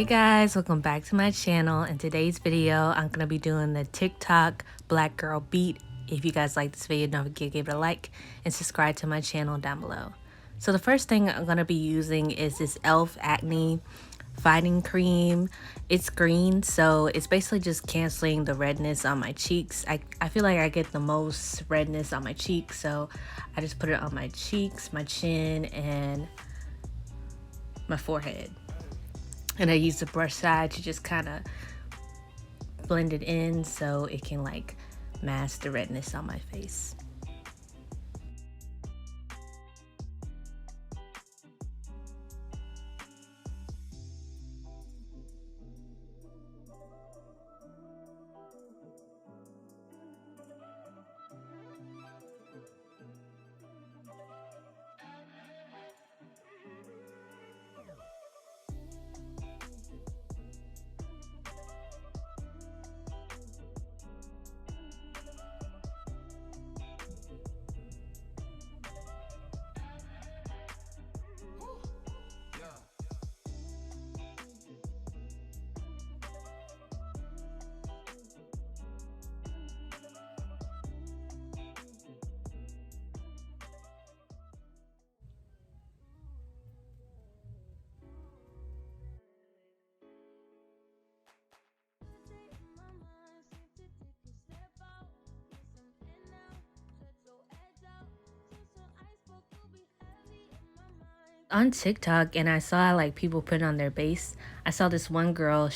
Hey guys, welcome back to my channel. In today's video, I'm going to be doing the TikTok black girl beat. If you guys like this video, don't forget to give it a like and subscribe to my channel down below. So the first thing I'm going to be using is this e.l.f. Acne Fighting Cream. It's green, so it's basically just canceling the redness on my cheeks. I feel like I get the most redness on my cheeks, so I just put it on my cheeks, my chin, and my forehead. And I use the brush side to just kind of blend it in so it can like mask the redness on my face. On TikTok, and I saw like people put on their base. I saw this one girl,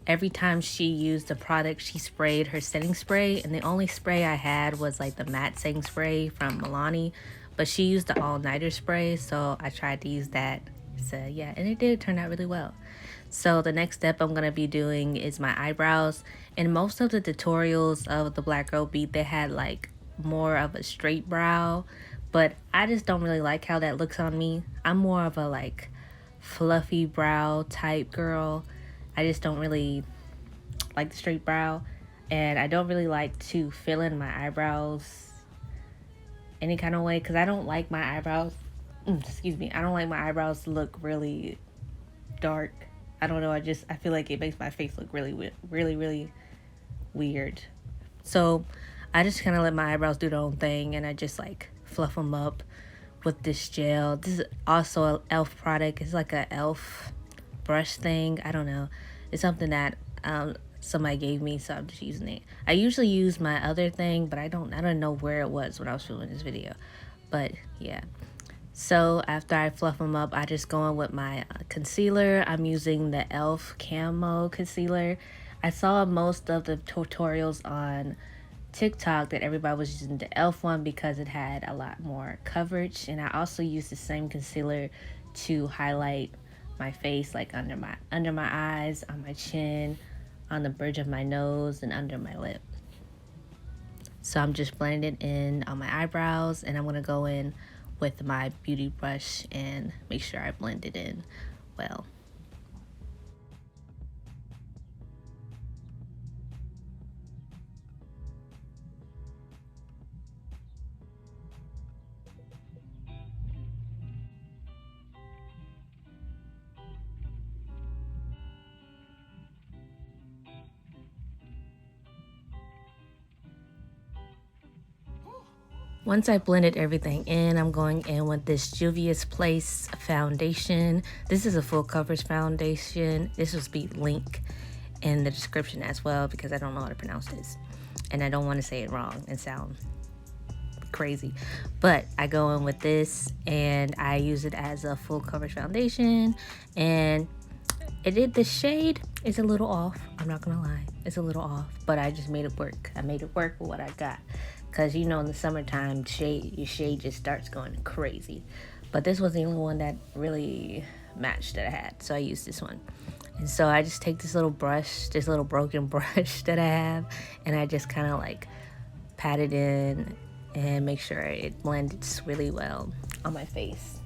every time she used the product, she sprayed her setting spray, and the only spray I had was like the matte setting spray from Milani, but she used the all-nighter spray, so I tried to use that. So yeah, and it did turn out really well. So the next step I'm going to be doing is my eyebrows. And most of the tutorials of the black girl beat, they had like more of a straight brow, but I just don't really like how that looks on me. I'm more of a like fluffy brow type girl. I just don't really like the straight brow, and I don't really like to fill in my eyebrows any kind of way because I don't like my eyebrows excuse me, I don't like my eyebrows to look really dark. I don't know, I feel like it makes my face look really weird. So I just kind of let my eyebrows do their own thing, and I just like fluff them up with this gel. This is also an e.l.f. product. It's like a e.l.f. brush thing. I don't know. It's something that somebody gave me, so I'm just using it. I usually use my other thing, but I don't know where it was when I was filming this video. But yeah. So after I fluff them up, I just go in with my concealer. I'm using the e.l.f. Camo Concealer. I saw most of the tutorials on TikTok that everybody was using the e.l.f. one because it had a lot more coverage. And I also used the same concealer to highlight my face, like under my eyes, on my chin, on the bridge of my nose, and under my lip. So I'm just blending it in on my eyebrows, and I'm going to go in with my beauty brush and make sure I blend it in well. Once I blended everything in, I'm going in with this Juvias Place foundation. This is a full coverage foundation. This will be link in the description as well because I don't know how to pronounce this. And I don't want to say it wrong and sound crazy. But I go in with this and I use it as a full coverage foundation. And the shade is a little off. I'm not going to lie. It's a little off. But I just made it work. I made it work with what I got. Because you know in the summertime, your shade just starts going crazy. But this was the only one that really matched that I had. So I used this one. And so I just take this little brush, this little broken brush that I have, and I just kind of like pat it in and make sure it blends really well on my face.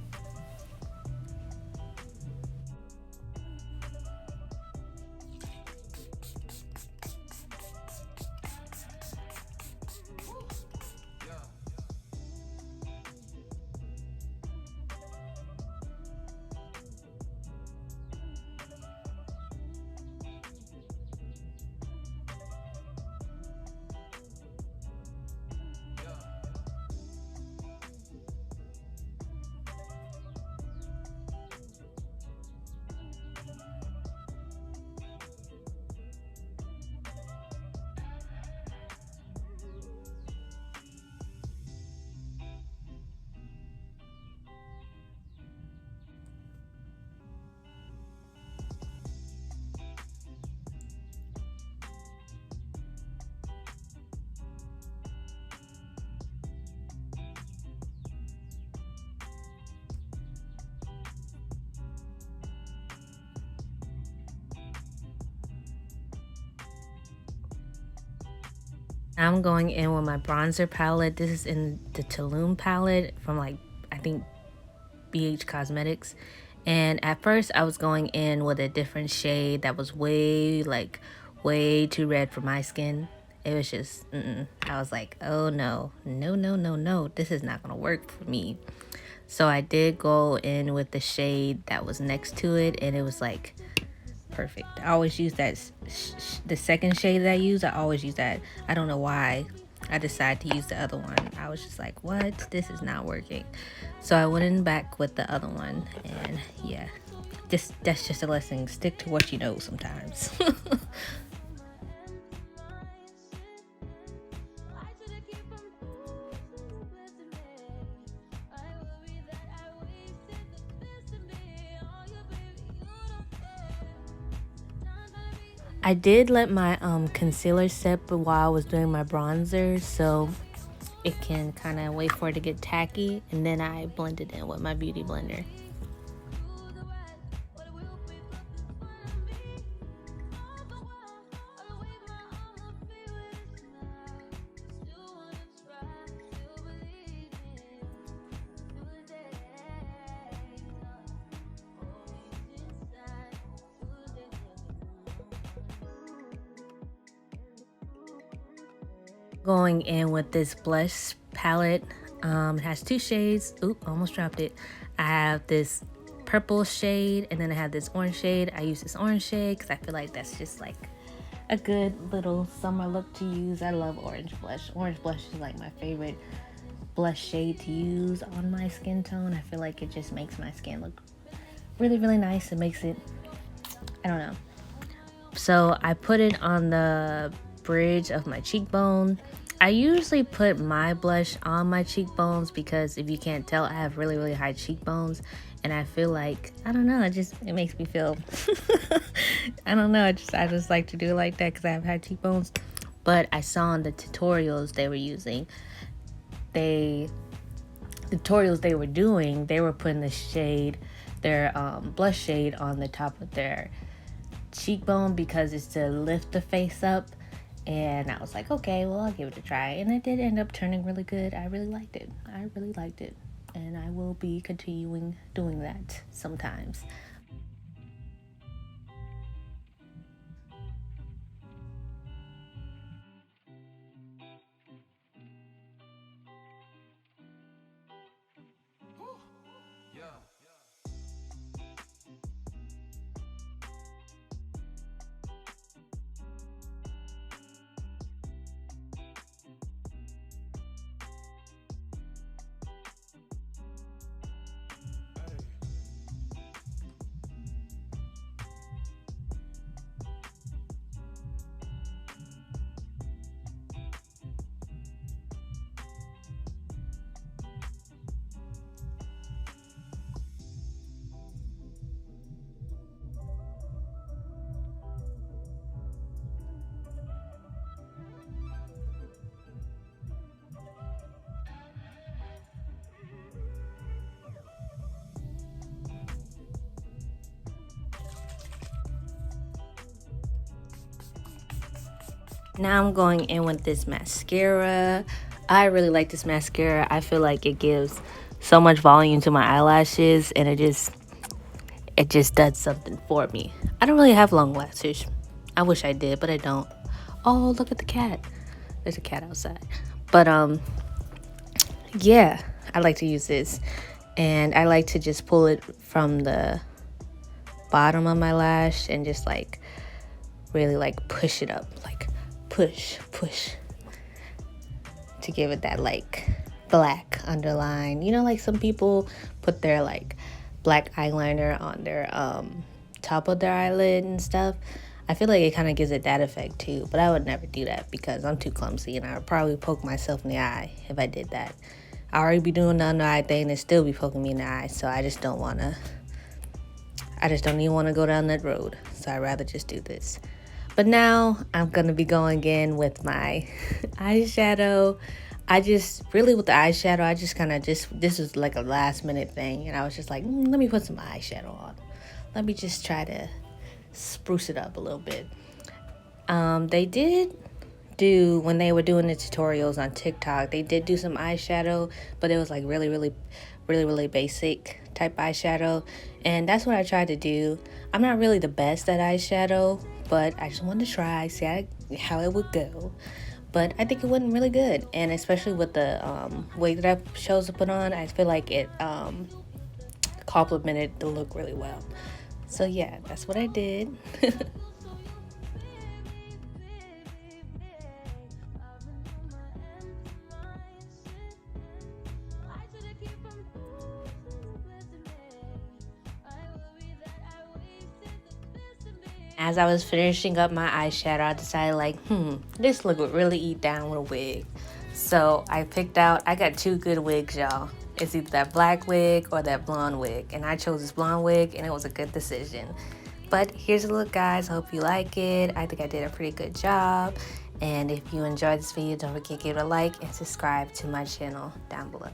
I'm going in with my bronzer palette. This is in the Tulum palette from like, I think BH Cosmetics. And at first I was going in with a different shade that was way too red for my skin. It was just, I was like, oh no, no, this is not gonna work for me. So I did go in with the shade that was next to it, and it was like perfect. I always use that, the second shade that I use, I always use that. I don't know why I decided to use the other one. I was just like, what? This is not working. So I went in back with the other one, and yeah, that's just a lesson. Stick to what you know sometimes. I did let my concealer set while I was doing my bronzer, so it can kind of wait for it to get tacky, and then I blend it in with my beauty blender. Going in with this blush palette. It has two shades. Oop, almost dropped it. I have this purple shade, and then I have this orange shade. I use this orange shade because I feel like that's just like a good little summer look to use. I love orange blush. Orange blush is like my favorite blush shade to use on my skin tone. I feel like it just makes my skin look really nice. It makes it, I don't know. So I put it on the bridge of my cheekbone. I usually put my blush on my cheekbones because if you can't tell, I have really high cheekbones, and I feel like, I don't know, it makes me feel I don't know, I just like to do it like that because I have high cheekbones. But I saw in the tutorials they were using, they were doing, they were putting the shade, their blush shade on the top of their cheekbone because it's to lift the face up. And I was like, okay, well, I'll give it a try. And it did end up turning really good. I really liked it. And I will be continuing doing that sometimes. Now I'm going in with this mascara. I really like this mascara. I feel like it gives so much volume to my eyelashes, and it just does something for me. I don't really have long lashes. I wish I did, but I don't. Oh, look at the cat. There's a cat outside. But yeah, I like to use this, and I like to just pull it from the bottom of my lash and just like really like push it up, like push to give it that like black underline. You know, like some people put their like black eyeliner on their top of their eyelid and stuff. I feel like it kind of gives it that effect too, but I would never do that because I'm too clumsy, and I would probably poke myself in the eye if I did that. I already be doing the under eye thing and still be poking me in the eye, so I just don't even want to go down that road. So I'd rather just do this. But now I'm going to be going in with my eyeshadow. With the eyeshadow, I just kind of this was like a last minute thing. And I was just like, let me put some eyeshadow on. Let me just try to spruce it up a little bit. They did do, when they were doing the tutorials on TikTok, they did do some eyeshadow, but it was like really basic type eyeshadow, and that's what I tried to do. I'm not really the best at eyeshadow, but I just wanted to try, see how it would go. But I think it went really good, and especially with the wig that I chose to put on, I feel like it complemented the look really well. So yeah, that's what I did. As I was finishing up my eyeshadow, I decided like, this look would really eat down with a wig. So I got two good wigs, y'all. It's either that black wig or that blonde wig. And I chose this blonde wig, and it was a good decision. But here's the look, guys. I hope you like it. I think I did a pretty good job. And if you enjoyed this video, don't forget to give it a like and subscribe to my channel down below.